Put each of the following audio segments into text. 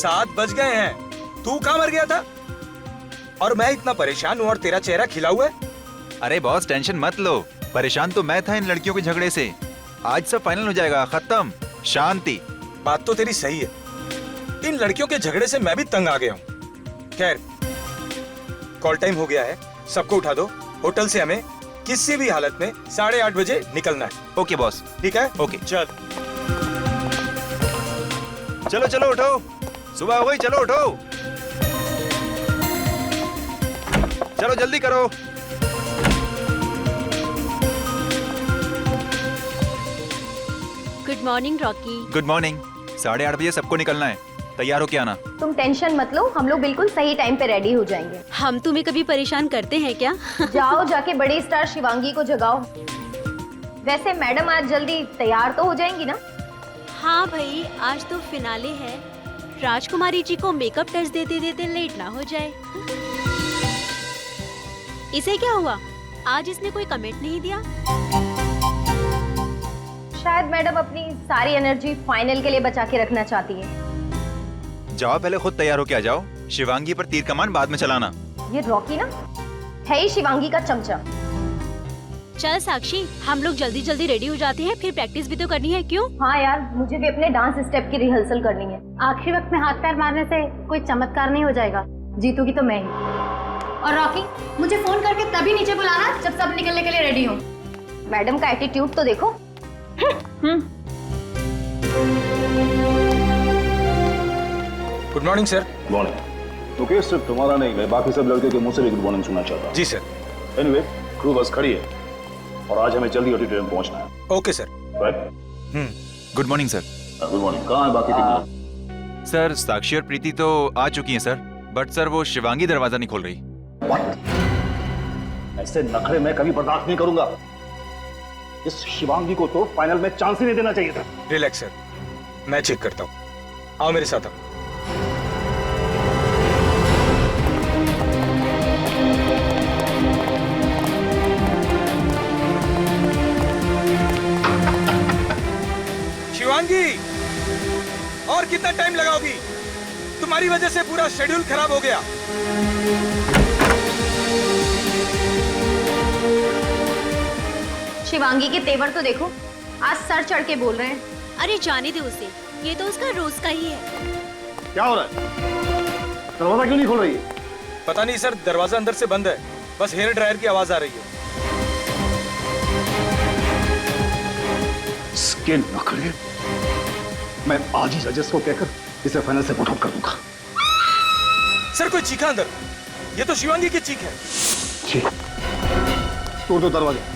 7 बज गए हैं। तू कहाँ मर गया था? और मैं इतना परेशान हूँ और तेरा चेहरा खिला हुआ है। अरे बॉस टेंशन मत लो, परेशान तो मैं था इन लड़कियों के झगड़े से। आज सब फाइनल हो जाएगा, खत्म, शांति। बात तो तेरी सही है, इन लड़कियों के झगड़े से मैं भी तंग आ गया हूँ। खैर, कॉल टाइम हो गया है, सबको उठा दो। होटल से हमें किसी भी हालत में 8:30 बजे निकलना है। Okay boss. ठीक है? ओके चल चलो चलो उठो, सुबह हो गई, चलो उठो, चलो जल्दी करो। Good morning Rocky. Good morning. 8:30 बजे सबको निकलना है, तैयार हो के आना। तुम टेंशन मत लो, हम लोग बिल्कुल सही टाइम पे रेडी हो जाएंगे। हम तुम्हें कभी परेशान करते हैं क्या? जाओ जाके बड़ी स्टार शिवांगी को जगाओ। वैसे मैडम आज जल्दी तैयार तो हो जाएंगी ना? हाँ भाई, आज तो फिनाले है, राजकुमारी जी को मेकअप टच देते देते लेट ना हो जाए। इसे क्या हुआ, आज इसने कोई कमेंट नहीं दिया? शायद मैडम अपनी सारी एनर्जी फाइनल के लिए बचा के रखना चाहती है। जाओ पहले खुद तैयार हो के आ जाओ, शिवांगी पर तीर कमान बाद में चलाना। ये रॉकी ना है ही शिवांगी का चमचा। चल साक्षी, हम लोग जल्दी जल्दी रेडी हो जाते हैं, फिर प्रैक्टिस भी तो करनी है। क्यों? हाँ यार, मुझे भी अपने डांस स्टेप की रिहर्सल करनी है। आखिरी वक्त में हाथ पैर मारने से कोई चमत्कार नहीं हो जाएगा, जीतूगी तो मैं ही। और रॉकी, मुझे फोन करके तभी नीचे बुलाना जब सब निकलने के लिए रेडी हो। मैडम का एटीट्यूड तो देखो। Good morning sir. Morning. Okay, सिर्फ तुम्हारा नहीं, मैं बाकी सब लड़के के मुंह से भी गुड मॉर्निंग सुनना चाहता हूँ। जी सर। एनीवे, क्रू बस खड़ी है और आज हमें जल्दी ऑडिटोरियम पहुंचना है। Okay sir. Right. Good morning sir. Good morning. कहाँ है बाकी टीम? सर साक्षी और प्रीति तो आ चुकी हैं सर, बट सर वो शिवांगी दरवाजा नहीं खोल रही। ऐसे नखरे मैं कभी बर्दाश्त नहीं करूंगा। इस शिवांगी को तो फाइनल में चांस ही नहीं देना चाहिए था। रिलैक्स सर, मैं चेक करता हूँ। आओ मेरे साथ आओ। शिवांगी, और कितना टाइम लगाओगी? तुम्हारी वजह से पूरा शेड्यूल खराब हो गया। शिवांगी के तेवर तो देखो, आज सर चढ़ के बोल रहे हैं। अरे जाने दे उसे, ये तो उसका रोज का ही है। क्या हो रहा है? दरवाजा क्यों नहीं खोल रही है? पता नहीं सर, दरवाजा अंदर से बंद है, बस हेयर ड्रायर की आवाज आ रही है। इसके नखरे मैं आज ही जजेस को कहकर इसे फाइनल से पुट आउट कर दूंगा। सर कोई चीखा अंदर, ये तो शिवांगी की चीख है। ठीक, तोड़ दो दरवाजा।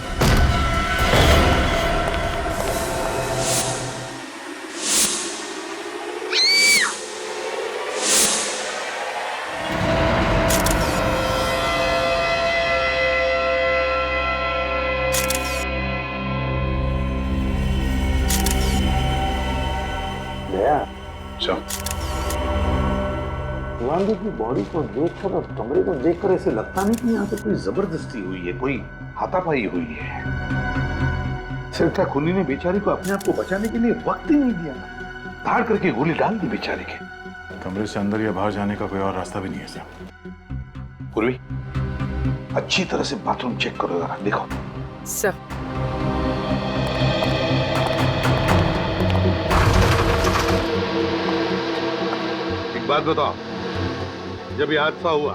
शिवांगी की बॉडी को देखकर और कमरे को देखकर ऐसे लगता नहीं कि यहाँ पे कोई जबरदस्ती हुई है, कोई हाथापाई हुई है। सिर्फ खुनी ने बेचारी को अपने आप को बचाने के लिए वक्त ही नहीं दिया, धाड़ करके गोली डाल दी बेचारे के। कमरे से अंदर या बाहर जाने का कोई और रास्ता भी नहीं है सर। पूर्वी, अच्छी तरह से बाथरूम चेक करो जरा, देखो। सर एक बात बताओ, जब ये हादसा हुआ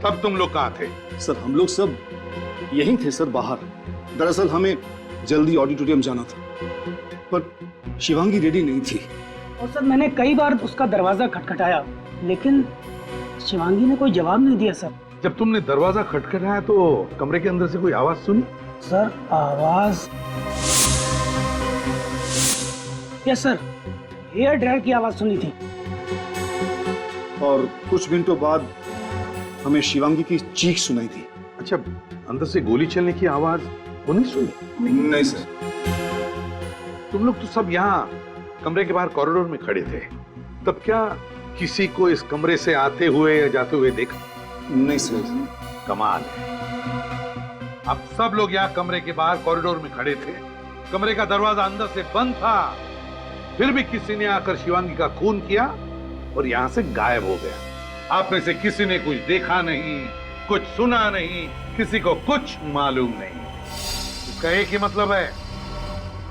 तब तुम लोग कहाँ थे? सर हम लोग सब यहीं थे सर, बाहर। दरअसल हमें जल्दी ऑडिटोरियम जाना था, पर शिवांगी रेडी नहीं थी। और सर मैंने कई बार उसका दरवाजा खटखटाया, लेकिन शिवांगी ने कोई जवाब नहीं दिया सर। जब तुमने दरवाजा खटखटाया तो कमरे के अंदर से कोई आवाज सुनी? सर आवाज, यस सर, हेयर ड्रायर की आवाज सुनी थी। और कुछ मिनटों बाद हमें शिवांगी की चीख सुनाई थी। अच्छा, अंदर से गोली चलने की आवाज वो नहीं सुनी? नहीं सर। तुम लोग तो सब यहाँ कमरे के बाहर कॉरिडोर में खड़े थे, तब क्या किसी को इस कमरे से आते हुए या जाते हुए देखा? नहीं सर। कमाल है, अब सब लोग यहाँ कमरे के बाहर कॉरिडोर में खड़े थे, कमरे का दरवाजा अंदर से बंद था, फिर भी किसी ने आकर शिवांगी का खून किया और यहाँ से गायब हो गया। आप में से किसी ने कुछ देखा नहीं, कुछ सुना नहीं, किसी को कुछ मालूम नहीं। इसका एक ही मतलब है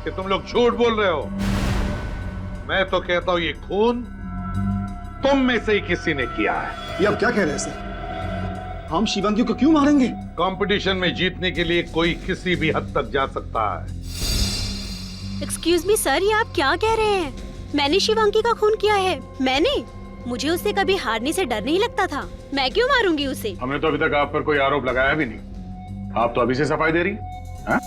कि तुम लोग झूठ बोल रहे हो। मैं तो कहता हूं ये खून तुम में से ही किसी ने किया है। ये आप क्या कह रहे हैं सर? हम शिवांगी को क्यों मारेंगे? कंपटीशन में जीतने के लिए कोई किसी भी हद तक जा सकता है। एक्सक्यूज मी सर, ये आप क्या कह रहे हैं? मैंने शिवांगी का खून किया है? मैंने? मुझे उससे कभी हारने से डर नहीं लगता था। मैं क्यों मारूंगी उसे? हमने तो अभी तक आप पर कोई आरोप लगाया भी नहीं। आप तो अभी से सफाई दे रही हैं?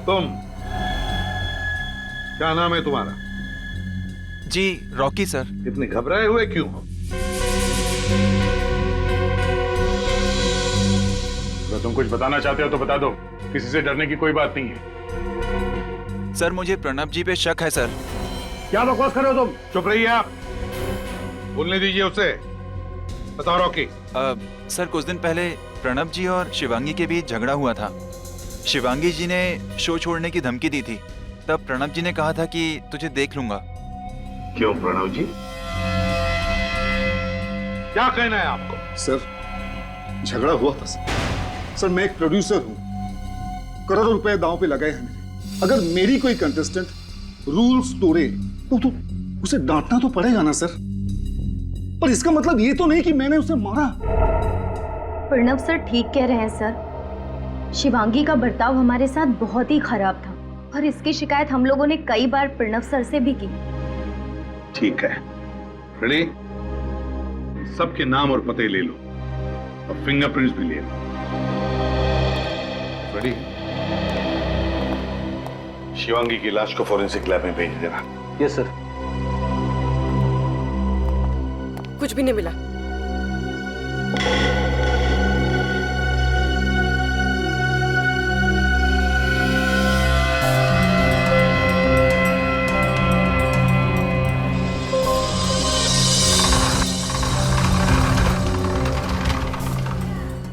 तुम क्या नाम है तुम्हारा? जी रॉकी सर। इतने घबराए हुए क्यों हो? अगर तुम कुछ बताना चाहते हो तो बता दो, किसी से डरने की कोई बात नहीं है। सर मुझे प्रणब जी पे शक है सर। क्या बकवास कर रहे हो तुम? चुप रहिए आप, बोलने दीजिए उसे। बताओ रॉकी। सर कुछ दिन पहले प्रणब जी और शिवांगी के बीच झगड़ा हुआ था। शिवांगी जी ने शो छोड़ने की धमकी दी थी। तब प्रणब जी ने कहा था कि तुझे देख लूंगा। क्यों प्रणव जी, क्या कहना है आपको? सर झगड़ा हुआ था सर। मैं एक प्रोड्यूसर हूं, करोड़ों रुपए दांव पे लगाए हैं मेरे। अगर मेरी कोई कंटेस्टेंट रूल्स तोड़े तो उसे डांटना तो पड़ेगा ना सर। पर इसका मतलब ये तो नहीं कि मैंने उसे मारा। प्रणव सर ठीक कह रहे हैं सर। शिवांगी का बर्ताव हमारे साथ बहुत ही खराब था और इसकी शिकायत हम लोगों ने कई बार प्रणव सर से भी की। ठीक है, रेडी? सबके नाम और पते ले लो और फिंगरप्रिंट्स भी ले लो। रेडी? शिवांगी की लाश को फॉरेंसिक लैब में भेज देना। Yes sir. कुछ भी नहीं मिला।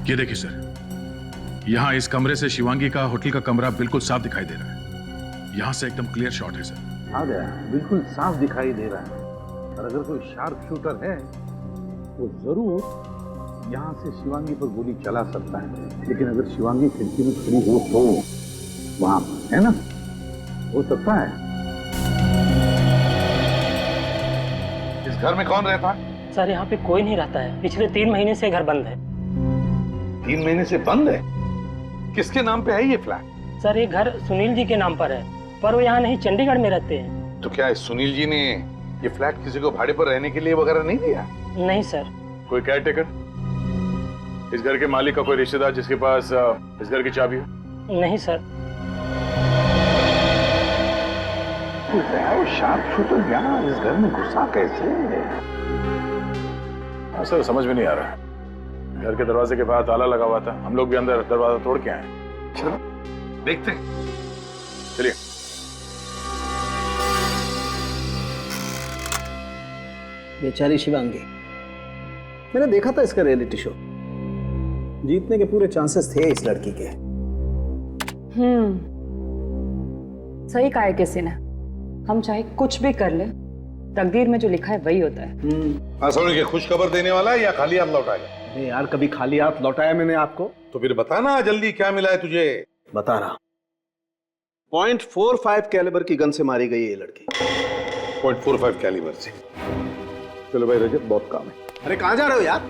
ये देखिए सर, यहाँ इस कमरे से शिवांगी का होटल का कमरा बिल्कुल साफ दिखाई दे रहा है। यहाँ से एकदम क्लियर शॉट है सर। हाँ गया, बिल्कुल साफ दिखाई दे रहा है। और अगर कोई शार्प शूटर है तो जरूर यहाँ से शिवांगी पर गोली चला सकता है। लेकिन अगर शिवांगी खिड़की में खड़ी हो तो वहां है ना, हो सकता है। इस घर में कौन रहता है? सर यहाँ पे कोई नहीं रहता है। पिछले 3 महीने से घर बंद है। 3 महीने से बंद है? किसके नाम पे है ये फ्लैट? सर ये घर सुनील जी के नाम पर है, पर वो यहाँ नहीं, चंडीगढ़ में रहते हैं। तो क्या सुनील जी ने ये फ्लैट किसी को भाड़े पर रहने के लिए वगैरह नहीं दिया? नहीं सर। कोई केयरटेकर, इस घर के मालिक का कोई रिश्तेदार जिसके पास इस घर की चाबी हो? नहीं सर। वो शार्प शूटर यहाँ इस घर में घुसा कैसे? हाँ सर, समझ में नहीं आ रहा। घर के दरवाजे के बाहर ताला लगा हुआ था, हम लोग भी अंदर दरवाजा तोड़ के आए। चलो देखते हैं। चलिए। बेचारी शिवांगी, मैंने देखा था इसका रियलिटी शो। जीतने के पूरे चांसेस थे इस लड़की के। सही कहा है किसी ने। हम चाहे कुछ भी कर ले, तकदीर में जो लिखा है वही होता है। सोनी के खुश खबर देने वाला है या खाली हाथ लौटाएगा? अरे यार, कभी खाली हाथ लौटाया मैंने आपको? तो फिर बताना जल्दी, क्या मिला है तुझे? बता रहा। .45 कैलिबर की गन से मारी गई ये लड़की। 0.45 कैलिबर से? चलो भाई रजत, बहुत काम है। अरे कहाँ जा रहे हो यार?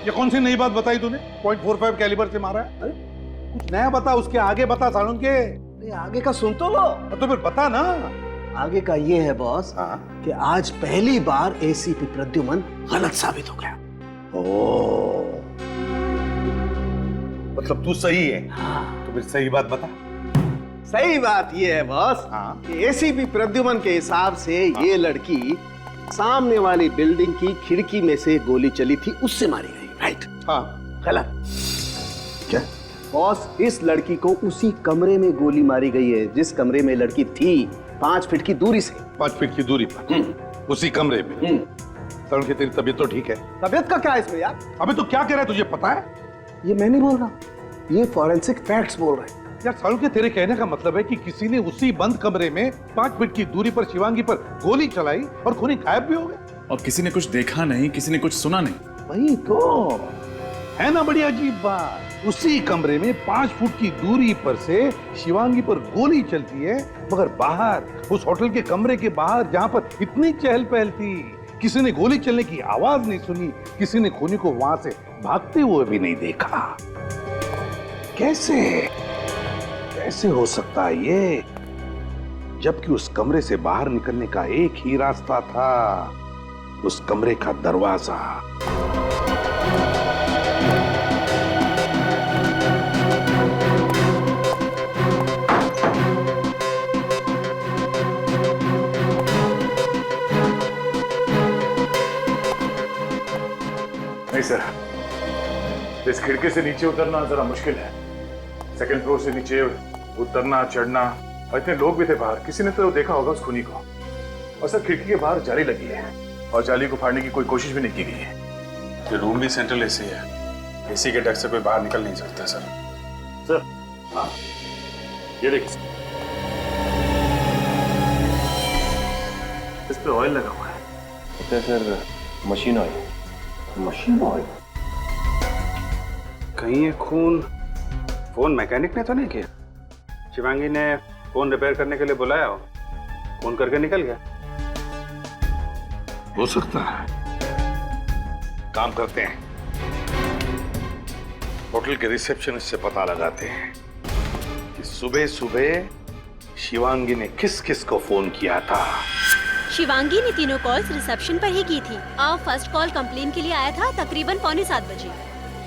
ये कौन सी नई बात बताई तूने? 0.45 कैलिबर से मारा है? अरे कुछ नया बता, उसके आगे बता सालून के। अरे आगे का सुन तो लो। तो फिर बता ना। आगे का ये है बॉस, कि आज पहली बार एसीपी प्रद्युमन गलत साबित हो गया। मतलब तू सही है? हाँ। तो फिर सही बात बता। सही बात ये है बॉस, कि एसीपी प्रद्युमन के हिसाब से ये लड़की सामने वाली बिल्डिंग की खिड़की में से गोली चली थी, उससे मारी गई। राइट? हाँ। गलत। क्या बॉस, इस लड़की को उसी कमरे में गोली मारी गई है जिस कमरे में लड़की थी, 5 फीट की दूरी से। 5 फीट की दूरी पर उसी कमरे में। तरुण की तेरी तबीयत तो ठीक है? तबीयत का क्या है इसमें यार? अबे तो क्या कह रहा है, तुझे पता है? ये मैं नहीं बोल रहा, ये फॉरेंसिक फैक्ट्स बोल रहे हैं। यार सालुके, तेरे कहने का मतलब है कि किसी ने उसी बंद कमरे में 5 फीट की दूरी पर शिवांगी पर गोली चलाई और खूनी गायब भी हो गए। और किसी ने कुछ देखा नहीं, किसी ने कुछ सुना नहीं। वही तो है ना, बड़ी अजीब बात। उसी कमरे में 5 फुट की दूरी पर से शिवांगी पर गोली चलती है, मगर बाहर उस होटल के कमरे के बाहर जहां पर इतनी चहल पहल थी, किसी ने गोली चलने की आवाज नहीं सुनी, किसी ने खूनी को वहां से भागते हुए भी नहीं देखा। कैसे कैसे हो सकता है ये, जबकि उस कमरे से बाहर निकलने का एक ही रास्ता था, उस कमरे का दरवाजा। नहीं सर, इस खिड़की से नीचे उतरना जरा मुश्किल है। सेकंड फ्लोर से नीचे उतरना चढ़ना, और इतने लोग भी थे बाहर, किसी ने तो देखा होगा उस खूनी को। और सर खिड़की के बाहर जाली लगी है और जाली को फाड़ने की कोई कोशिश भी नहीं की गई है। ये रूम भी सेंट्रल एसी है, एसी के डर से कोई बाहर निकल नहीं सकता सर। सर हाँ, ये देखिए इस पे ऑयल लगा हुआ है। Sir machine oil. Machine oil? कहीं ये खून फोन मैकेनिक ने तो नहीं किया? शिवांगी ने फोन रिपेयर करने के लिए बुलाया हो, फोन करके निकल गया। हो सकता है। काम करते हैं, होटल के रिसेप्शनिस्ट से पता लगाते हैं कि सुबह सुबह शिवांगी ने किस किस को फोन किया था। शिवांगी ने तीनों कॉल्स रिसेप्शन पर ही की थी। फर्स्ट कॉल कंप्लेन के लिए आया था तकरीबन 6:45 बजे।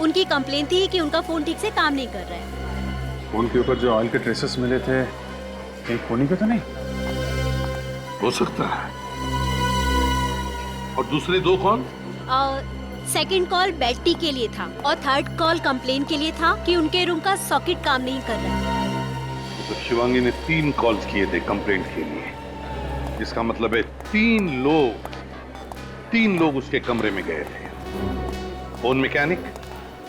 उनकी कंप्लेन थी कि उनका फोन ठीक से काम नहीं कर रहा है। फोन के ऊपर जो ऑयल के ट्रेसेस मिले थे, कहीं खूनी के तो नहीं? हो सकता है। और दूसरे 2 call? Second call bed tea के लिए था और थर्ड कॉल कंप्लेन के लिए था कि उनके रूम का सॉकेट काम नहीं कर रहा है। तो शिवांगी ने 3 कॉल्स किए थे कंप्लेंट के लिए, जिसका मतलब है 3 लोग उसके कमरे में गए थे। फोन मैकेनिक,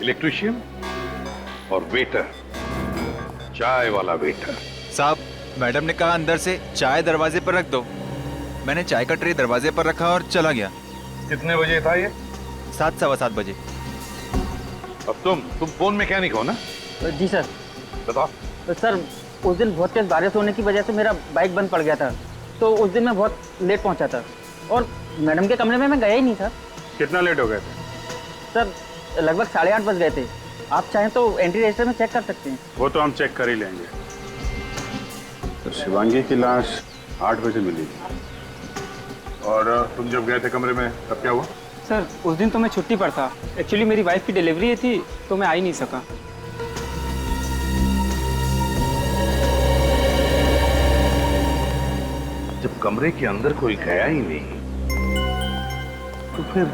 इलेक्ट्रिशियन और वेटर, चाय वाला वेटर। साहब, मैडम ने कहा अंदर से चाय दरवाजे पर रख दो। मैंने चाय का ट्रे दरवाजे पर रखा और चला गया। कितने बजे था ये? 7, सवा 7 बजे। अब तुम फोन मैकेनिक हो ना? जी सर। बताओ। तो सर उस दिन बहुत तेज बारिश होने की वजह से मेरा बाइक बंद पड़ गया था, तो उस दिन मैं बहुत लेट पहुंचा था और मैडम के कमरे में मैं गया ही नहीं था। कितना लेट हो गए थे? सर लगभग 8:30 बज गए थे। आप चाहें तो एंट्री रजिस्टर में चेक कर सकते हैं। वो तो हम चेक कर ही लेंगे। तो शिवांगी की लाश 8 बजे मिली और तुम जब गए थे कमरे में तब क्या हुआ? सर उस दिन तो मैं छुट्टी पर था। एक्चुअली मेरी वाइफ की डिलीवरी थी तो मैं आ ही नहीं सका। जब कमरे के अंदर कोई गया ही नहीं, तो फिर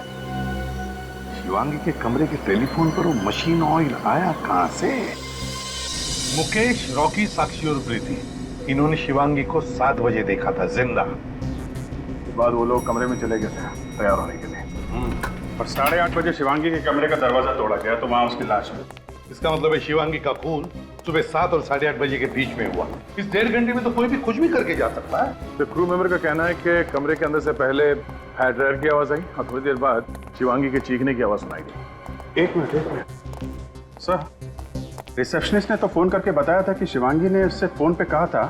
शिवांगी के कमरे के टेलीफोन पर वो मशीन ऑयल आया कहां से? मुकेश, रॉकी, साक्षी और प्रीति, इन्होंने शिवांगी को 7 बजे देखा था जिंदा। उसके बाद वो लोग कमरे में चले गए थे तैयार होने के लिए, और 8:30 बजे शिवांगी के कमरे का दरवाजा तोड़ा गया तो वहां उसकी लाश मिली। इसका मतलब है शिवांगी का खून सुबह 7 और 8:30 बजे के बीच में हुआ। इस 1.5 घंटे में तो कोई भी कुछ भी करके जा सकता है। तो क्रू मेंबर का कहना है कि कमरे के अंदर से पहले हेयर ड्रायर की आवाज आई और थोड़ी देर बाद शिवांगी के चीखने की आवाज सुनाई दी। एक मिनट सर, रिसेप्शनिस्ट ने तो फोन करके बताया था कि शिवांगी ने उससे फोन पे कहा था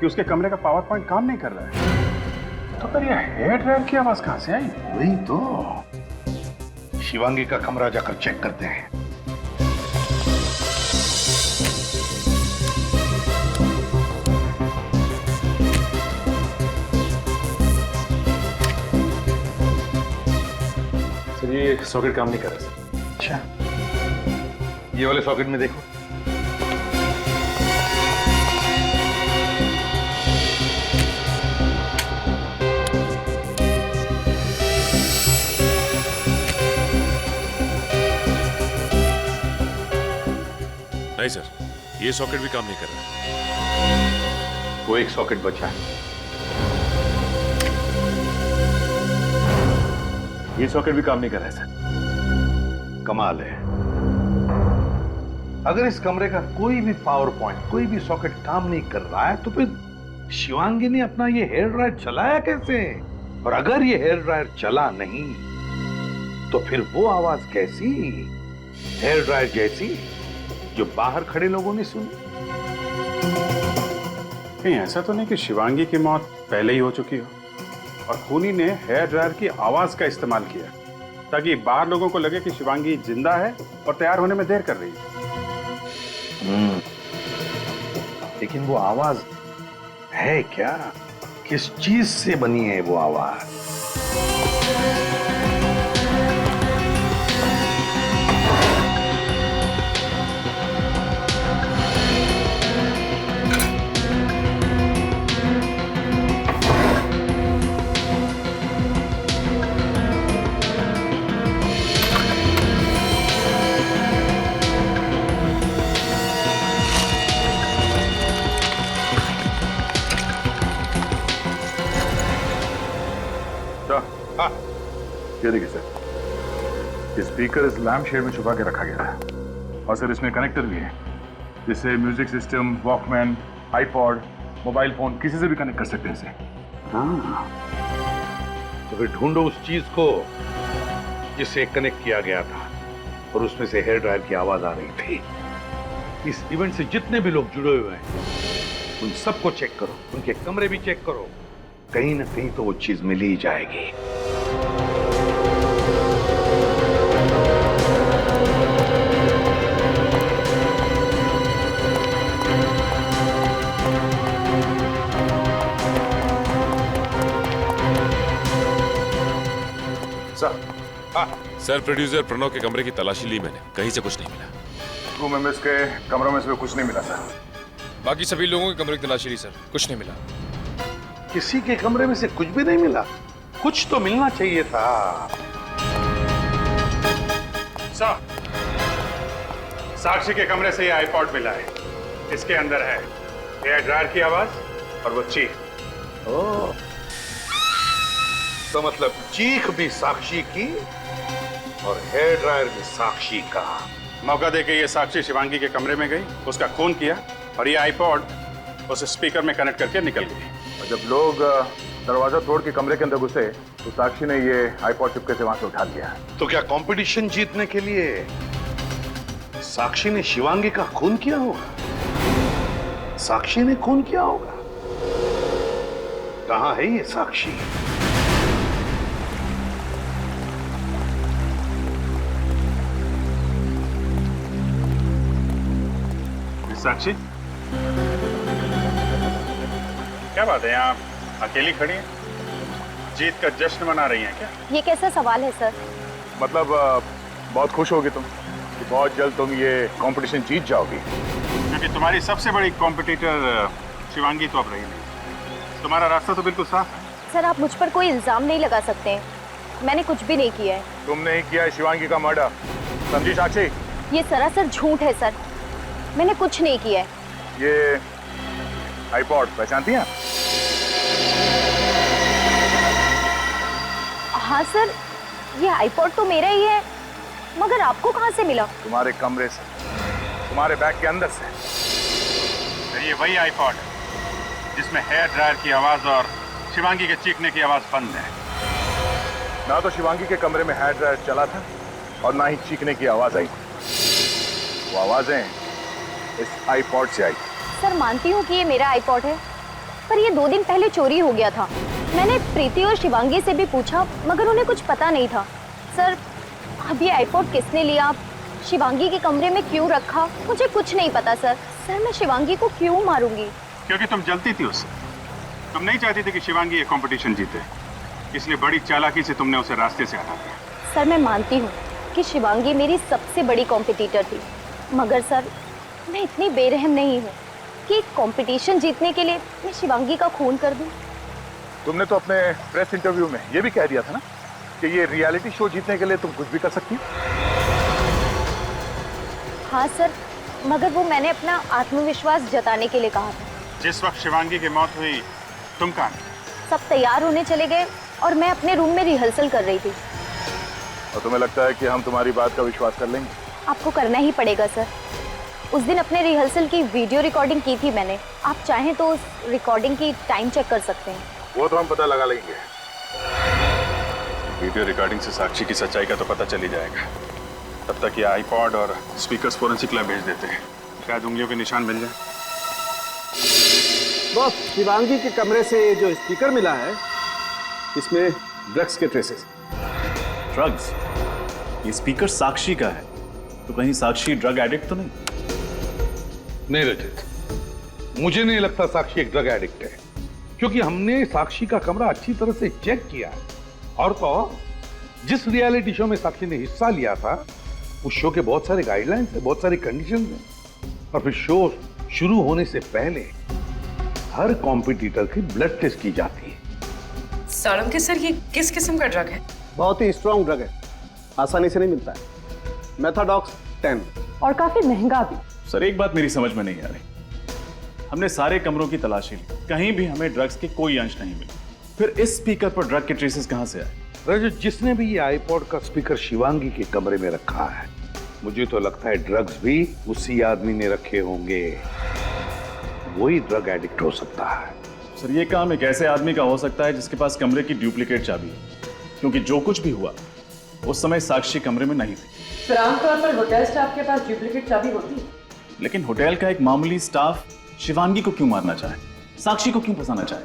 कि उसके कमरे का पावर पॉइंट काम नहीं कर रहा है। तो फिर ये हेयर ड्रायर की आवाज कहां से आई? वही तो। शिवांगी का कमरा जाकर चेक करते हैं। ये सॉकेट काम नहीं कर रहा सर। अच्छा, ये वाले सॉकेट में देखो। नहीं सर, ये सॉकेट भी काम नहीं कर रहा। वो एक सॉकेट बचा है। ये सॉकेट भी काम नहीं कर रहा है सर। कमाल है। अगर इस कमरे का कोई भी पावर पॉइंट, कोई भी सॉकेट काम नहीं कर रहा है, तो फिर शिवांगी ने अपना ये हेयर ड्रायर चलाया कैसे? और अगर ये हेयर ड्रायर चला नहीं, तो फिर वो आवाज कैसी? हेयर ड्रायर जैसी जो बाहर खड़े लोगों ने सुनी? कहीं ऐसा तो नहीं कि शिवांगी की मौत पहले ही हो चुकी हो और खूनी ने हेयर ड्रायर की आवाज का इस्तेमाल किया ताकि बाहर लोगों को लगे कि शिवांगी जिंदा है और तैयार होने में देर कर रही है। लेकिन वो आवाज है क्या? किस चीज से बनी है वो आवाज? ये देखिए सर, ये स्पीकर इस लैम्प शेड में छुपा के रखा गया है और सर इसमें कनेक्टर भी है जिससे music system, Walkman, iPod, mobile phone किसी से भी कनेक्ट कर सकते हैं इसे। हाँ, तो फिर ढूंढो उस चीज को जिससे कनेक्ट किया गया था और उसमें से हेयर ड्रायर की आवाज आ रही थी। इस इवेंट से जितने भी लोग जुड़े हुए हैं उन सबको चेक करो, उनके कमरे भी चेक करो, कहीं ना कहीं तो वो चीज मिल ही जाएगी। सर, प्रोड्यूसर प्रणव के कमरे की तलाशी ली मैंने, कहीं से कुछ नहीं मिला। क्रू मेंबर्स के कमरों में से कुछ नहीं मिला सर। बाकी सभी लोगों के कमरे की तलाशी ली सर, कुछ नहीं मिला। किसी के कमरे में से कुछ भी नहीं मिला? कुछ तो मिलना चाहिए था। सर, साक्षी के कमरे से ये आईपॉड मिला है। इसके अंदर है हेयर ड्रायर की आवाज और वो चीख। ओह, तो मतलब चीख भी साक्षी की और हेयर ड्रायर भी साक्षी का। मौका देके ये साक्षी शिवांगी के कमरे में गई, उसका खून किया और ये आईपॉड उस स्पीकर में कनेक्ट करके निकल गई। और जब लोग दरवाजा तोड़ के कमरे के अंदर घुसे तो साक्षी ने ये आईपॉड चुपके से वहां से उठा लिया। तो क्या कंपटीशन जीतने के लिए साक्षी ने शिवांगी का खून किया होगा? साक्षी ने खून किया होगा? कहां है ये साक्षी? साक्षी, क्या बात है, यहाँ अकेली खड़ी है? जीत का जश्न मना रही हैं क्या? ये कैसा सवाल है सर? मतलब बहुत खुश होगी तुम कि बहुत जल्द तुम ये कंपटीशन जीत जाओगी। क्योंकि तुम्हारी सबसे बड़ी कॉम्पिटिटर शिवांगी तो अब रही नहीं। तुम्हारा रास्ता तो बिल्कुल साफ है। सर, आप मुझ पर कोई इल्जाम नहीं लगा सकते। मैंने कुछ भी नहीं किया है। तुमने ही किया है शिवांगी का मर्डर, समझी साक्षी? ये सरासर झूठ है सर, मैंने कुछ नहीं किया है। ये आईपॉड पहचानती हैं? हाँ सर, ये आईपॉड तो मेरा ही है, मगर आपको कहाँ से मिला? तुम्हारे कमरे से, तुम्हारे बैग के अंदर से। तो ये वही आईपॉड है जिसमें हेयर ड्रायर की आवाज और शिवांगी के चीखने की आवाज बंद है। ना तो शिवांगी के कमरे में हेयर ड्रायर चला था और ना ही चीखने की आवाज आई थी। वो आवाजें इस आईपॉड से आई। सर, मानती हूँ कि ये मेरा आईपॉड है, पर ये 2 दिन पहले चोरी हो गया था। मैंने प्रीति और शिवांगी से भी पूछा, मगर उन्हें कुछ पता नहीं था। सर, अब ये आईपॉड किसने लिया, शिवांगी के कमरे में क्यों रखा, मुझे कुछ नहीं पता सर। सर, मैं शिवांगी को क्यों मारूंगी? क्योंकि तुम जलती थी उससे। तुम नहीं चाहती थी कि शिवांगी ये कंपटीशन जीते, इसलिए बड़ी चालाकी से तुमने उसे रास्ते से हटा दिया। सर, मैं मानती हूँ कि शिवांगी मेरी सबसे बड़ी कॉम्पिटिटर थी, मगर सर मैं इतनी बेरहम नहीं हूँ कि कंपटीशन जीतने के लिए मैं शिवांगी का खून कर दूं। तुमने तो अपने प्रेस इंटरव्यू में ये भी कह दिया था ना कि ये रियलिटी शो जीतने के लिए तुम कुछ भी कर सकती हो। हाँ सर, मगर वो मैंने अपना आत्मविश्वास जताने के लिए कहा था। जिस वक्त शिवांगी की मौत हुई तुम कहाँ थे? सब तैयार होने चले गए और मैं अपने रूम में रिहर्सल कर रही थी। और तुम्हें लगता है कि हम तुम्हारी बात का विश्वास कर लेंगे? आपको करना ही पड़ेगा सर। उस दिन अपने रिहर्सल की वीडियो रिकॉर्डिंग की थी मैंने। आप चाहें तो उस रिकॉर्डिंग की टाइम चेक कर सकते हैं। वो तो हम पता लगा लेंगे। वीडियो रिकॉर्डिंग से साक्षी की सच्चाई का तो पता चल ही जाएगा। तब तक ये आईपॉड और स्पीकर्स फोरेंसिक लैब भेज देते हैं, शायद उंगलियों के निशान मिल जाए। बॉस, शिवांगी के कमरे से जो स्पीकर मिला है इसमें ड्रग्स के ट्रेसेस। ड्रग्स? ये स्पीकर साक्षी का है, तो कहीं साक्षी ड्रग एडिक्ट तो नहीं? नहीं रजत, मुझे नहीं लगता साक्षी एक ड्रग एडिक्ट है, क्योंकि हमने साक्षी का कमरा अच्छी तरह से चेक किया है। और तो जिस रियलिटी शो में साक्षी ने हिस्सा लिया था, उस शो के बहुत सारे गाइडलाइंस है, बहुत सारे कंडीशंस हैं। और फिर शो शुरू होने से पहले हर कॉम्पिटिटर की ब्लड टेस्ट की जाती है। सारंग सर, ये किस किस्म का ड्रग है? बहुत ही स्ट्रॉन्ग ड्रग है, आसानी से नहीं मिलता है। मेथाडॉक्स 10 और काफी महंगा भी। सर, एक बात मेरी समझ में नहीं आ रही। हमने सारे कमरों की तलाशी ली, कहीं भी हमें ड्रग्स के कोई अंश नहीं मिले। फिर इस स्पीकर पर ड्रग के ट्रेसेस कहां से आए? रजत, जिसने भी ये आईपॉड का स्पीकर शिवांगी के कमरे में रखा है, मुझे तो लगता है ड्रग्स भी उसी आदमी ने रखे होंगे। वही ड्रग एडिक्ट हो सकता है। सर, ये काम एक ऐसे आदमी का हो सकता है जिसके पास कमरे की डुप्लीकेट चाबी है, क्योंकि जो कुछ भी हुआ उस समय साक्षी कमरे में नहीं थी। सर, आमतौर पर होटल स्टाफ के पास डुप्लीकेट चाबी होती है। लेकिन होटल का एक मामूली स्टाफ शिवांगी को क्यों मारना चाहे, साक्षी को क्यों फंसाना चाहे?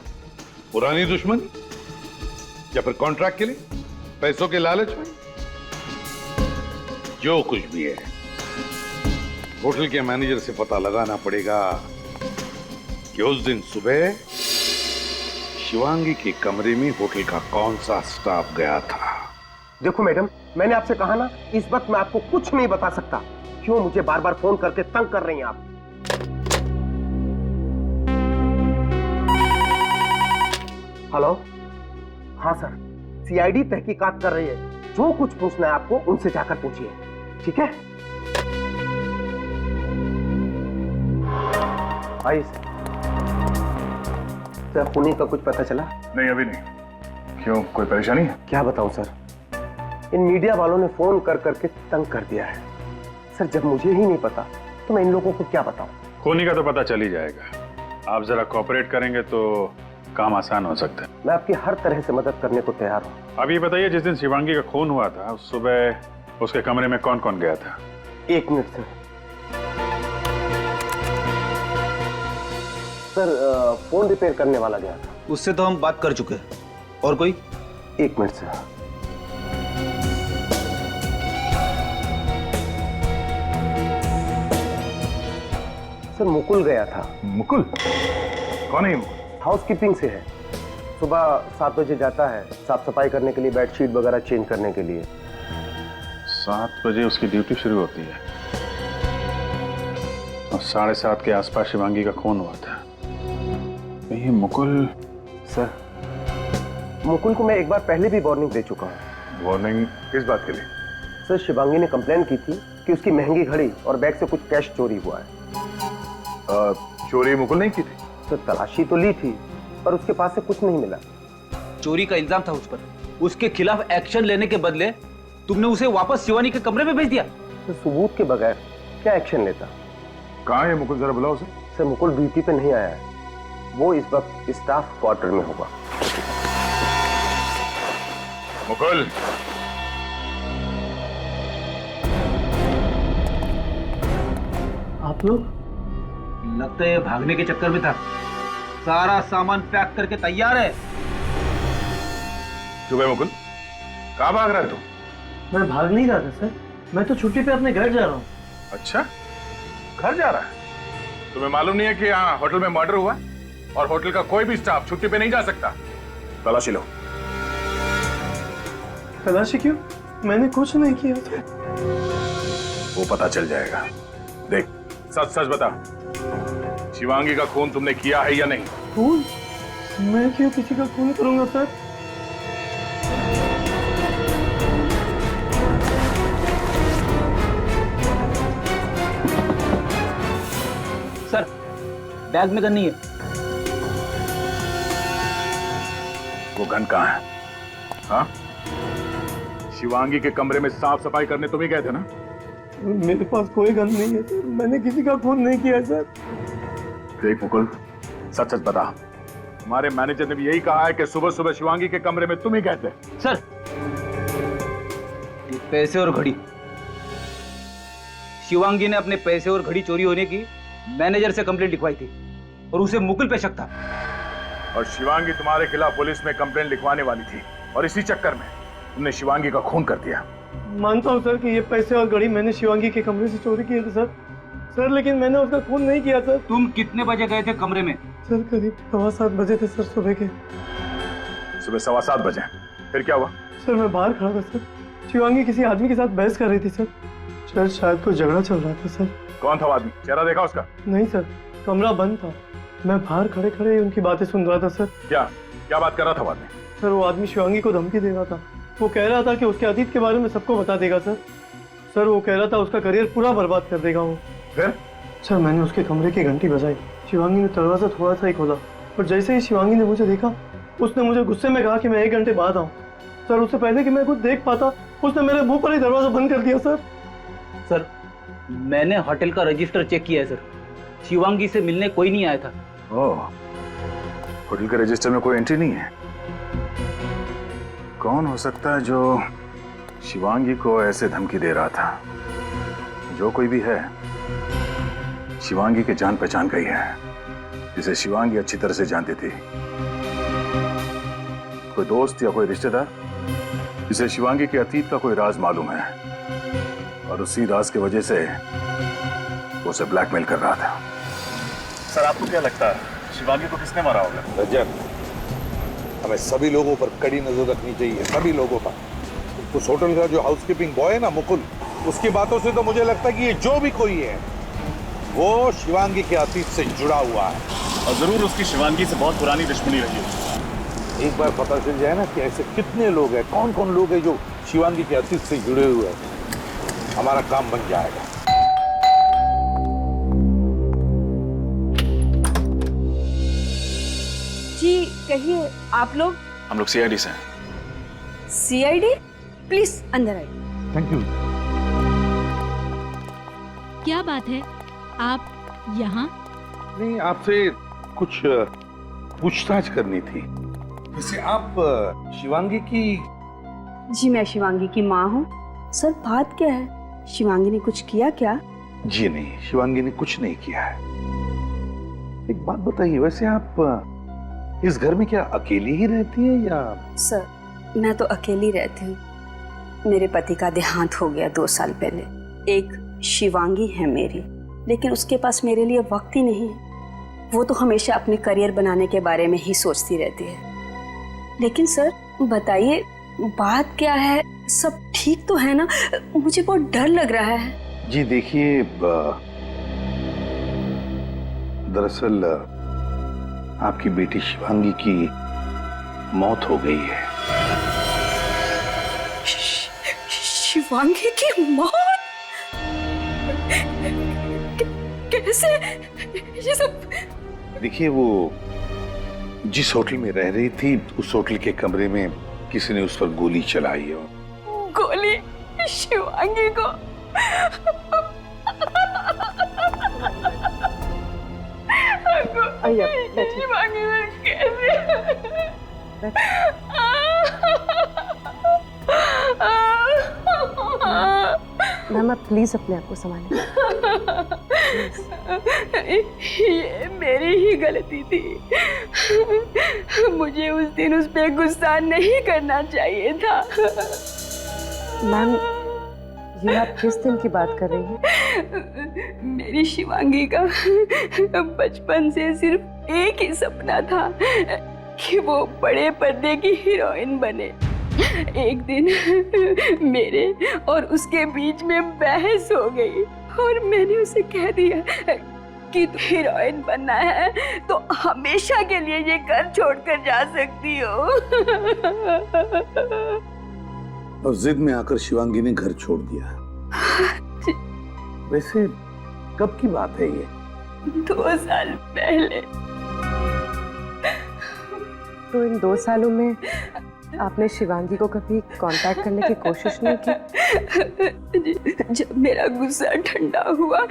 पुरानी दुश्मनी या फिर कॉन्ट्रैक्ट के लिए, पैसों के लालच में? जो कुछ भी है, होटल के मैनेजर से पता लगाना पड़ेगा कि उस दिन सुबह शिवांगी के कमरे में होटल का कौन सा स्टाफ गया था। देखो मैडम, मैंने आपसे कहा ना, इस वक्त मैं आपको कुछ नहीं बता सकता। क्यों मुझे बार बार फोन करके तंग कर रही हैं आप? हेलो? हाँ सर, सीआईडी तहकीकात कर रही है। जो कुछ पूछना है आपको उनसे जाकर पूछिए, ठीक है? आइए सर, खूनी का कुछ पता चला? नहीं, अभी नहीं। क्यों, कोई परेशानी है? क्या बताऊं सर, इन मीडिया वालों ने फोन कर करके तंग कर दिया है। सर, जब मुझे ही नहीं पता तो मैं इन लोगों को क्या बताऊं? खूनी का तो पता चल ही जाएगा। आप जरा कोऑपरेट करेंगे तो काम आसान हो सकता है। मैं आपकी हर तरह से मदद करने को तैयार हूँ। अब ये बताइए, जिस दिन शिवांगी का खून हुआ था, उस सुबह उसके कमरे में कौन कौन गया था? 1 minute sir. Sir, phone repair करने वाला गया था। उससे तो हम बात कर चुके हैं। और कोई? 1 मिनट सर। सर, मुकुल गया था। मुकुल? कौन है ये मुकुल? हाउसकीपिंग से है। सुबह 7 बजे जाता है, साफ सफाई करने के लिए, बेडशीट वगैरह चेंज करने के लिए। 7 बजे उसकी ड्यूटी शुरू होती है और 7:30 के आसपास शिवांगी का खून हुआ था। ये मुकुल? सर, मुकुल को मैं एक बार पहले भी वार्निंग दे चुका हूँ। वार्निंग किस बात के लिए? सर, शिवांगी ने कंप्लेन की थी कि उसकी महंगी घड़ी और बैग से कुछ कैश चोरी हुआ है। चोरी मुकुल नहीं की थी? सर, तलाशी तो ली थी पर उसके पास से कुछ नहीं मिला। चोरी का इल्जाम था उस पर। उसके खिलाफ एक्शन लेने के बदले तुमने उसे वापस शिवानी के कमरे में भेज दिया। तो सबूत के बगैर क्या एक्शन लेता? कहाँ है मुकुल, जरा बुलाओ उसे। सर, मुकुल ड्यूटी पे नहीं आया है, वो इस वक्त स्टाफ क्वार्टर में होगा। मुकुल, आप लोग? लगता है भागने के चक्कर में था। सारा सामान पैक करके तैयार है। चुप है मुकुल, कहाँ भाग रहा है तू? मैं भाग नहीं रहा था सर, मैं तो छुट्टी पे अपने घर जा रहा हूँ। अच्छा, घर जा रहा है? तुम्हें मालूम नहीं है कि यहाँ होटल में मर्डर हुआ और होटल का कोई भी स्टाफ छुट्टी पे नहीं जा सकता? तलाशी लो। तलाशी क्यों? मैंने कुछ नहीं किया था। वो पता चल जाएगा। देख, सच सच बता, शिवांगी का खून तुमने किया है या नहीं? खून? मैं क्यों किसी का खून करूंगा सर? सर, बैग में गन नहीं है। वो गन कहाँ है? हाँ? शिवांगी के कमरे में साफ सफाई करने तुम ही गए थे ना? मेरे पास कोई गन नहीं है सर, मैंने किसी का खून नहीं किया सर। देख मुकुल, सच सच बता। हमारे मैनेजर ने भी यही कहा है कि सुबह सुबह शिवांगी के कमरे में तुम ही कहते। सर, ये पैसे और घड़ी, शिवांगी ने अपने पैसे और घड़ी चोरी होने की मैनेजर से कंप्लेंट लिखवाई थी और उसे मुकुल पे शक था। और शिवांगी तुम्हारे खिलाफ पुलिस में कंप्लेंट लिखवाने वाली थी और इसी चक्कर में तुमने शिवांगी का खून कर दिया। मानता हूँ सर कि ये पैसे और घड़ी मैंने शिवांगी के कमरे से चोरी किए थे सर, लेकिन मैंने उसका खून नहीं किया सर। तुम कितने बजे गए थे कमरे में? सर करीब 7:15 बजे थे सर, सुबह के। सुबह 7:15 बजे? फिर क्या हुआ? सर मैं बाहर खड़ा था सर, शिवांगी किसी आदमी के साथ बहस कर रही थी सर। सर शायद कोई झगड़ा चल रहा था सर। कौन था वो आदमी? चेहरा देखा उसका? नहीं सर, कमरा बंद था, मैं बाहर खड़े खड़े उनकी बातें सुन रहा था सर। क्या बात कर रहा था वो आदमी? सर वो आदमी शिवांगी को धमकी दे रहा था। वो कह रहा था कि उसके अतीत के बारे में सबको बता देगा सर। सर वो कह रहा था उसका करियर पूरा बर्बाद कर देगा वो। फिर? सर मैंने उसके कमरे की घंटी बजाई, शिवांगी ने दरवाजा थोड़ा सा ही खोला और जैसे ही शिवांगी ने मुझे देखा, उसने मुझे गुस्से में कहा कि मैं 1 घंटे बाद आऊँ। सर उससे पहले कि मैं कुछ देख पाता, उसने मेरे मुंह पर ही दरवाजा बंद कर दिया सर। सर मैंने होटल का रजिस्टर चेक किया है सर, शिवांगी से मिलने कोई नहीं आया था। ओह, होटल के रजिस्टर में कोई एंट्री नहीं है। कौन हो सकता है जो शिवांगी को ऐसे धमकी दे रहा था? जो कोई भी है, शिवांगी के जान पहचान गई है, जिसे शिवांगी अच्छी तरह से जानती थी। कोई दोस्त या कोई रिश्तेदार जिसे शिवांगी के अतीत का कोई राज मालूम है और उसी राज की वजह से वो उसे ब्लैकमेल कर रहा था। सर आपको क्या लगता है शिवांगी को किसने मारा होगा? रजत, हमें सभी लोगों पर कड़ी नजर रखनी चाहिए, सभी लोगों पर। उस होटल का जो हाउसकीपिंग बॉय है ना मुकुल, उसकी बातों से तो मुझे लगता है कि ये जो भी कोई है वो शिवांगी के अतीत से जुड़ा हुआ है और जरूर उसकी शिवांगी से बहुत पुरानी दुश्मनी रही है। एक बार पता चल जाए ना कि ऐसे कितने लोग हैं, कौन कौन लोग हैं जो शिवांगी के अतीत से जुड़े हुए हैं, हमारा काम बन जाएगा। जी कहिए, आप लोग? हम लोग सीआईडी से हैं। सीआईडी? प्लीज अंदर आइए। Thank you. क्या बात है, आप यहाँ? नहीं, आपसे कुछ पूछताछ करनी थी। वैसे आप शिवांगी की? जी मैं शिवांगी की माँ हूँ। सर बात क्या है, शिवांगी ने कुछ किया क्या? जी नहीं, शिवांगी ने कुछ नहीं किया है। एक बात बताइए, वैसे आप इस घर में क्या अकेली ही रहती है या? सर मैं तो अकेली रहती हूँ, मेरे पति का देहांत हो गया 2 साल पहले। एक शिवांगी है मेरी, लेकिन उसके पास मेरे लिए वक्त ही नहीं है। वो तो हमेशा अपने करियर बनाने के बारे में ही सोचती रहती है। लेकिन सर बताइए बात क्या है, सब ठीक तो है ना? मुझे बहुत डर लग रहा है। जी देखिए, दरअसल आपकी बेटी शिवांगी की मौत हो गई है। शिवांगी की मौत? कैसे ये सब? देखिए, वो जिस होटल में रह रही थी, उस होटल के कमरे में किसी ने उस पर गोली चलाई है। गोली शिवांगी को? शिवांगी में कैसे? मैम आप प्लीज अपने आप को संभालिए। ये मेरी ही गलती थी, मुझे उस दिन उस पे गुस्सा नहीं करना चाहिए था। मैम ये आप किस दिन की बात कर रही हैं? मेरी शिवांगी का बचपन से सिर्फ एक ही सपना था कि वो बड़े पर्दे की हीरोइन बने। एक दिन मेरे और उसके बीच में बहस हो गई और मैंने उसे कह दिया कि तू हीरोइन बनना है तो हमेशा के लिए ये घर छोड़कर जा सकती हो। और जिद में आकर शिवांगी ने घर छोड़ दिया। वैसे कब की बात है ये? 2 साल पहले। तो इन 2 सालों में आपने शिवांगी को कभी कांटेक्ट करने की कोशिश नहीं की? जब मेरा गुस्सा ठंडा हुआ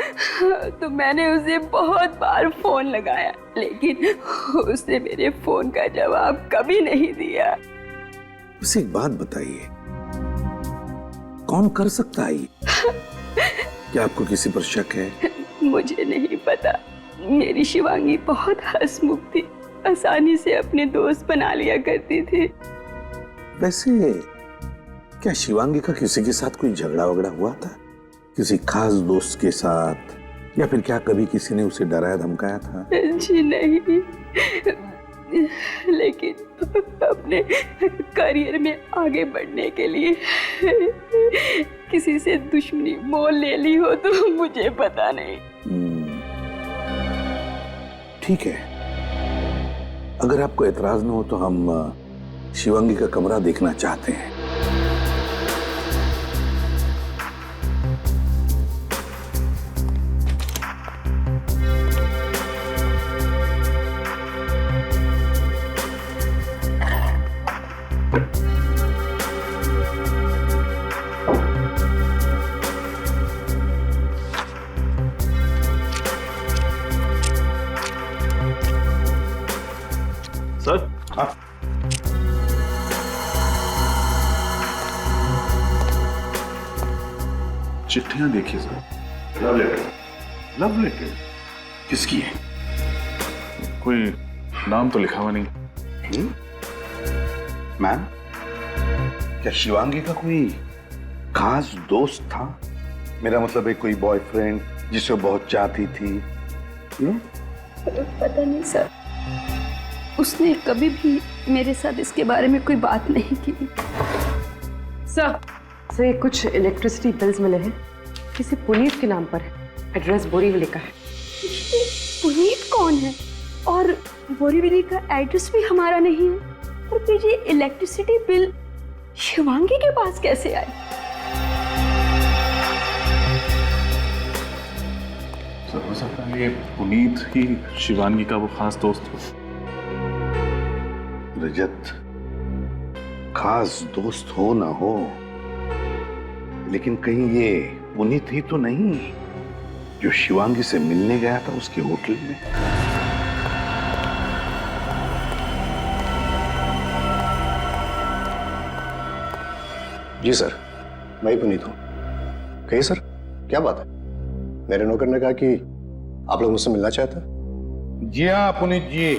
तो मैंने उसे बहुत बार फोन लगाया, लेकिन उसने मेरे फोन का जवाब कभी नहीं दिया। उसे एक बात बताइए, कौन कर सकता है ये? क्या आपको किसी पर शक है? मुझे नहीं पता। मेरी शिवांगी बहुत हंसमुख थी, आसानी से अपने दोस्त बना लिया करती थी। वैसे क्या शिवांगी का किसी के साथ कोई झगड़ा वगड़ा हुआ था? किसी खास दोस्त के साथ, या फिर क्या कभी किसी ने उसे डराया धमकाया था? जी नहीं, लेकिन अपने करियर में आगे बढ़ने के लिए किसी से दुश्मनी मोल ले ली हो तो मुझे पता नहीं। ठीक है, अगर आपको एतराज न हो तो हम शिवांगी का कमरा देखना चाहते हैं। सर, हाँ, चिट्ठियां देखिए sir. Love letter? Love letter किसकी है? कोई नाम तो लिखा हुआ नहीं। मैम, क्या शिवांगी का कोई खास दोस्त था? मेरा मतलब है कोई बॉयफ्रेंड जिसे वो बहुत चाहती थी? पता नहीं सर, उसने कभी भी मेरे साथ इसके बारे में कोई बात नहीं की। सर, ये कुछ इलेक्ट्रिसिटी बिल्स मिले हैं, किसी पुनीत के नाम पर है, एड्रेस बोरीवली का है। पुनीत कौन है? और बोरीवली का एड्रेस भी हमारा नहीं है, और फिर ये इलेक्ट्रिसिटी बिल शिवांगी के पास कैसे आए? सर, हो सकता है ये पुनीत ही शिवांगी का वो खास दोस्त हो। रजत, खास दोस्त हो ना हो, लेकिन कहीं ये पुनीत ही तो नहीं जो शिवांगी से मिलने गया था उसके होटल में? जी सर, मैं ही पुनीत हूं। कहिए सर, क्या बात है? मेरे नौकर ने कहा कि आप लोग मुझसे मिलना चाहते हैं। जी हाँ पुनीत जी,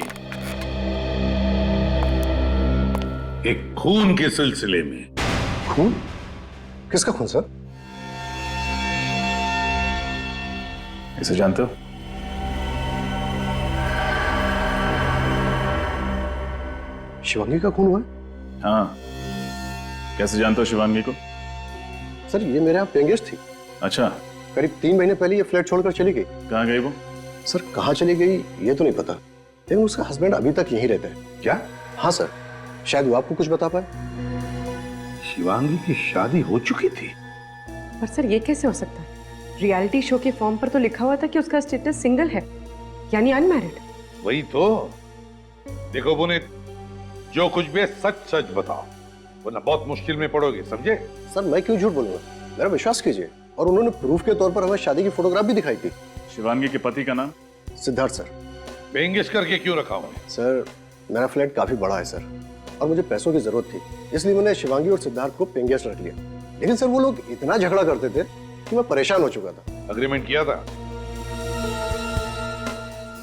एक खून के सिलसिले में। खून? किसका खून सर? इसे जानते हो? शिवांगी का खून हुआ? हाँ, कैसे जानते हो शिवांगी को? सर, ये मेरे यहाँ पेंगेस्ट थी। अच्छा, करीब 3 महीने पहले ये फ्लैट छोड़कर चली गई। कहाँ गई वो? सर, कहाँ चली गई ये तो नहीं पता, लेकिन उसका हस्बैंड अभी तक यहीं रहता है। क्या? हाँ सर, शायद वो आपको कुछ बता पाए। शिवांगी की शादी हो चुकी थी? पर सर, ये कैसे हो सकता है? रियलिटी शो के फॉर्म पर तो लिखा हुआ था कि उसका स्टेटस सिंगल है, यानी अनमैरिड। वही तो। देखो पुनीत, जो कुछ भी है सच सच बताओ, वरना बहुत मुश्किल में पड़ोगे, समझे? सर, मैं क्यों झूठ बोलूंगा, मेरा विश्वास कीजिए। और उन्होंने प्रूफ के तौर पर हमें शादी की फोटोग्राफ भी दिखाई थी। शिवांगी के पति का नाम? सिद्धार्थ सर। पेंगेस्ट करके क्यों रखा हुआ? सर, मेरा फ्लैट काफी बड़ा है सर, और मुझे पैसों की जरूरत थी, इसलिए मैंने शिवांगी और सिद्धार्थ को पेंगेस्ट रख लिया। लेकिन सर, वो लोग इतना झगड़ा करते थे कि मैं परेशान हो चुका था। अग्रीमेंट किया था?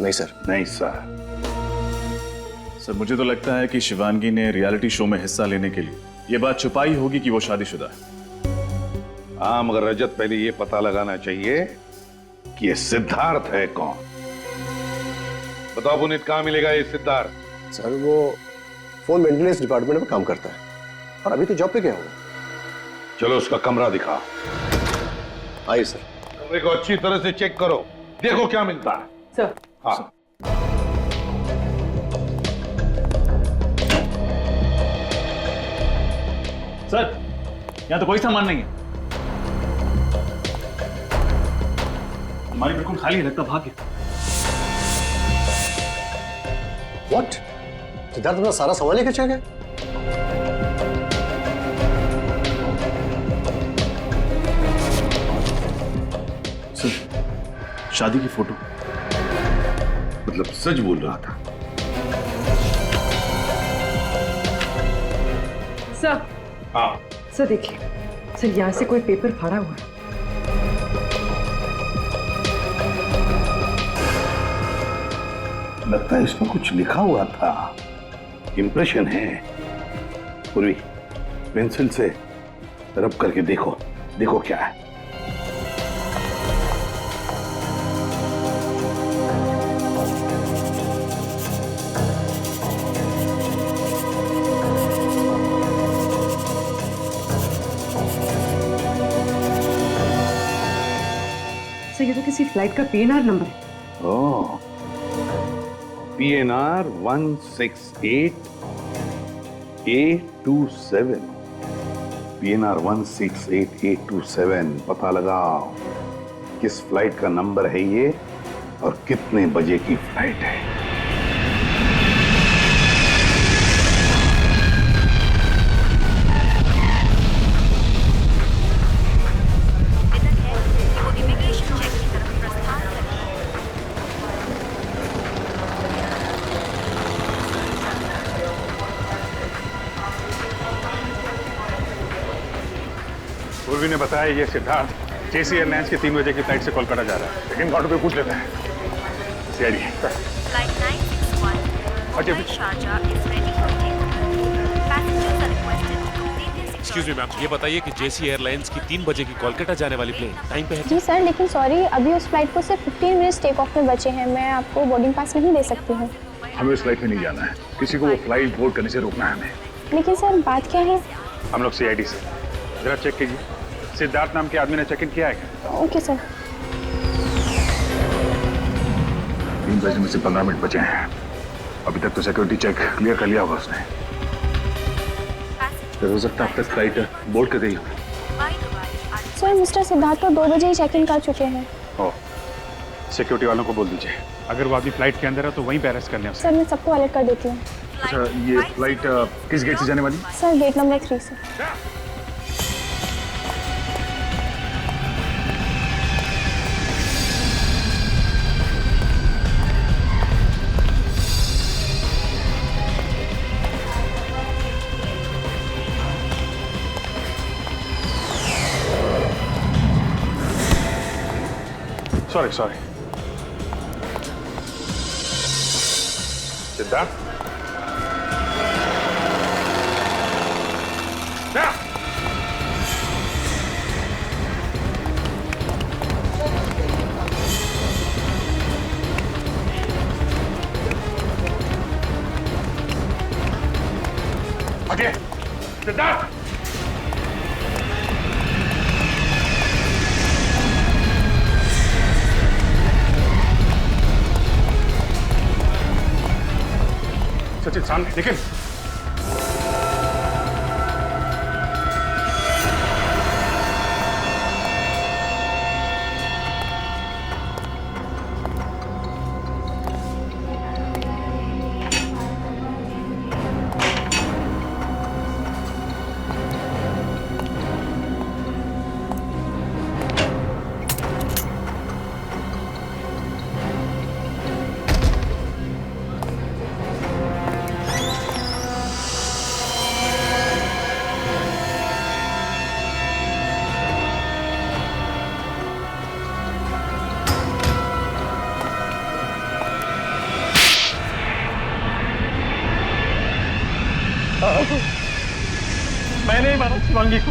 नहीं सर। नहीं सर। सर, मुझे तो लगता है कि शिवांगी ने रियलिटी शो में हिस्सा लेने के लिए ये बात छुपाई होगी कि वो शादीशुदा है। हाँ, मगर रजत, पहले ये पता लगाना चाहिए कि ये सिद्धार्थ है कौन। बताओ पुनीत, कहाँ मिलेगा ये सिद्धार्थ? सर, वो फोन मेंटेनेंस डिपार्टमेंट में काम करता है, और अभी तो जॉब पे गया होगा। चलो उसका कमरा दिखाओ। आइए सर। कमरे को अच्छी तरह से चेक करो, देखो क्या मिलता है। सर। हाँ। सर, यहाँ तो कोई सामान नहीं है। हमारी बिल्कुल खाली है, लगता भाग गया। What? सिद्धार्थ अपना सारा सामान लेकर चला गया? शादी की फोटो। मतलब सच बोल रहा था? सर, हाँ सर देखिए, सर यहाँ से कोई पेपर फाड़ा हुआ है। लगता है इसमें कुछ लिखा हुआ था। इंप्रेशन है। पूर्वी, पेंसिल से रब करके देखो, देखो क्या है। सर ये तो किसी फ्लाइट का PNR नंबर है। ओह, PNR 168 827। PNR 168 827। पता लगाओ किस फ्लाइट का नंबर है ये और कितने बजे की फ्लाइट है। पूर्वी ने बताया ये सिद्धार्थ जेसी एयरलाइंस की 3 बजे की फ्लाइट से कोलकाता जा रहा है, लेकिन काउंटर पे पूछ लेते हैं। सीआईडी Flight 961 अच्छा, Sharjah is ready for takeoff. Passengers are requested to complete their excuse me ma'am, ये बताइए कि जेसी एयरलाइंस की 3 बजे की कोलकाता जाने वाली प्लेन टाइम पे है? जी सर, लेकिन सॉरी, अभी उस फ्लाइट को सिर्फ 15 मिनट्स टेक ऑफ में बचे हैं। मैं आपको बोर्डिंग पास नहीं दे सकती हूँ। हमें उस फ्लाइट में नहीं जाना है, किसी को वो फ्लाइट बोर्ड करने से रोकना है हमें। लेकिन सर बात क्या है? हम लोग सीआईडी से जरा चेक कीजिए, सिद्धार्थ नाम के आदमी ने चेक इन किया है क्या? Okay sir. 3 बजे में से 15 मिनट बचे हैं। अभी तक तो सिक्योरिटी चेक क्लियर कर लिया होगा उसने। तो हो सकता है अब तक फ्लाइट बोर्ड कर गई हो। सर मिस्टर सिद्धार्थ तो 2 बजे ही चेक इन कर चुके हैं। ओ, सिक्योरिटी वालों को बोल दीजिए, अगर वो आदमी फ्लाइट के अंदर है तो वहीं पे अरेस्ट करने सर मैं सबको अलर्ट कर देती हूँ। अच्छा, ये फ्लाइट किस गेट से जाने वाली? सर गेट नंबर 3 से। सॉरी सिद्धार्थ, आगे सिद्धार्थ। सचिन सामने निकल। मैंने ही मारा शिवांगी को।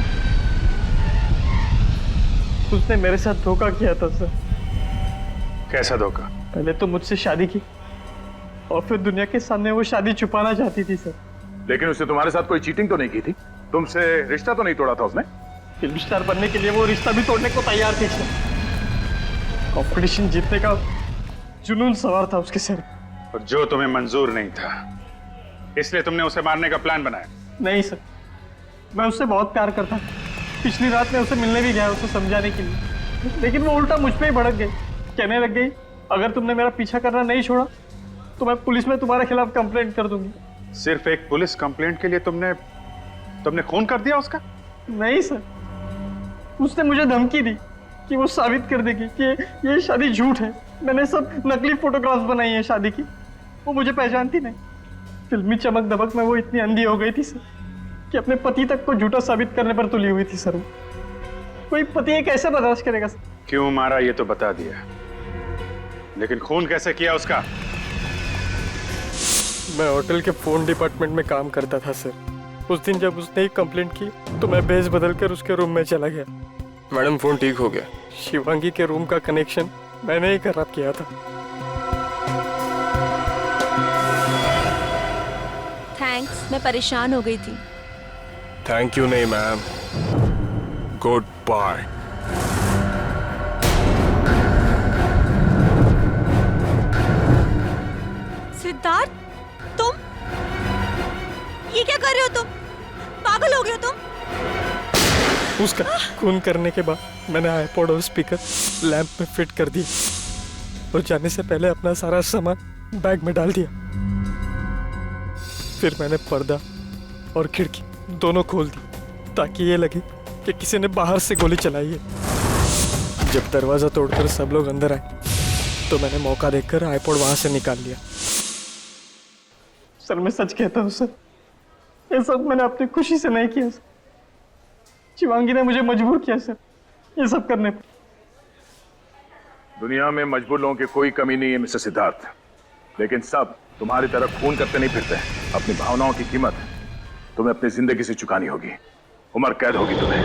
उसने मेरे साथ धोखा किया था सर। कैसा धोखा? पहले तो मुझसे शादी की और फिर दुनिया के सामने वो शादी छुपाना चाहती थी सर। लेकिन उसने तुम्हारे साथ कोई चीटिंग तो नहीं की थी? तुमसे रिश्ता तो नहीं तोड़ा था उसने? फिल्म स्टार बनने के लिए वो रिश्ता भी तोड़ने को तैयार थी सर। कंपटीशन जीतने का जुनून सवार था उसके सर। और जो तुम्हें मंजूर नहीं था, इसलिए तुमने उसे मारने का प्लान बनाया? नहीं सर, मैं उससे बहुत प्यार करता था। पिछली रात मैं उसे मिलने भी गया उसे समझाने के लिए, लेकिन वो उल्टा मुझ पे ही भड़क गई। कहने लग गई, अगर तुमने मेरा पीछा करना नहीं छोड़ा तो मैं पुलिस में तुम्हारे खिलाफ कंप्लेंट कर दूंगी। सिर्फ एक पुलिस कंप्लेंट के लिए तुमने खून कर दिया उसका? नहीं सर, उसने मुझे धमकी दी कि वो साबित कर देगी कि ये शादी झूठ है। मैंने सब नकली फोटोग्राफ्स बनाई हैं शादी की। वो मुझे पहचानती नहीं। फिल्मी चमक दमक में वो इतनी अंधी हो गई थी सर कि अपने पति तक को झूठा साबित करने पर तुली हुई थी सर। कोई पति ये कैसे बर्दाश्त करेगा सर? क्यों मारा ये तो बता दिया, लेकिन खून कैसे किया उसका? मैं होटल के फोन डिपार्टमेंट में काम करता था सर। उस दिन जब उसने एक कंप्लेंट की तो मैं बेस बदल कर उसके रूम में चला गया। मैडम फोन ठीक हो गया। शिवांगी के रूम का कनेक्शन मैंने ही खराब किया था। थैंक्स, मैं परेशान हो गई थी। थैंक यू नहीं मैम, गुड बाय। सिद्धार्थ, तुम ये क्या कर रहे हो? तुम पागल हो गए हो तुम? उसका खून करने के बाद मैंने आईपॉड और स्पीकर लैंप में फिट कर दिए और जाने से पहले अपना सारा सामान बैग में डाल दिया। फिर मैंने पर्दा और खिड़की दोनों खोल दी ताकि ये लगे कि किसी ने बाहर से गोली चलाई है। जब दरवाजा तोड़कर सब लोग अंदर आए तो मैंने मौका देखकर आईपॉड वहां से निकाल लिया। सर मैं सच कहता हूँ सर, ये सब मैंने अपनी खुशी से नहीं किया सर। शिवांगी ने मुझे मजबूर किया सर ये सब करने पर। दुनिया में मजबूर लोगों की कोई कमी नहीं है मिस्टर सिद्धार्थ, लेकिन सब तुम्हारी तरह खून करते नहीं फिरते। अपनी भावनाओं की कीमत तुम्हें अपनी जिंदगी से चुकानी होगी। उम्र कैद होगी तुम्हें।